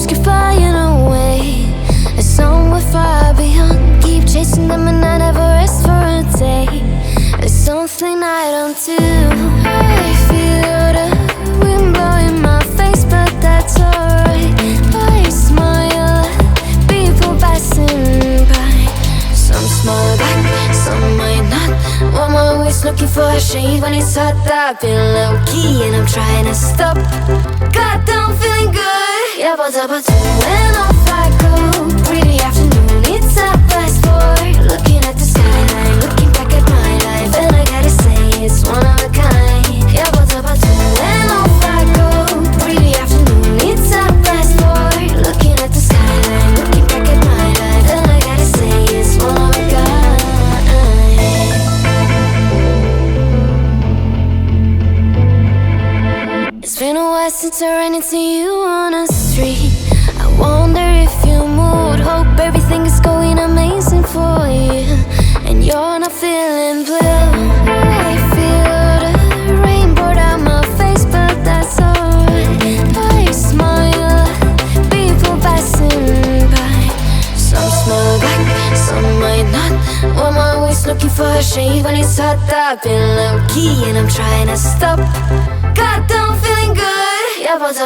just keep flying away. As somewhere far beyond, keep chasing them and I never rest for a day. There's something I don't do. I feel the wind blowing my face, but that's alright. I smile at people passing by. Some smile back, some might not. I'm always looking for a shade when it's hot. I've been low-key and I'm trying to stop. God, I'm feeling good. Yeah, but when off I go. Pretty afternoon, it's a fast forward. Looking at the skyline, looking back at my life, and I gotta say it's one of a kind. Yeah, but when off I go. Pretty afternoon, it's a fast forward. Looking at the skyline, looking back at my life, and I gotta say it's one of a kind. It's been a while since I ran into you on the street. I wonder if you moved. Hope everything is going amazing for you, and you're not feeling blue. I feel the rain pour down my face, but that's alright. I smile at people passing by. Some smile back, some might not. I'm always looking for a shade when it's hot. I've been low-key and I'm trying to stop. God, I'm feeling good. Yeah, but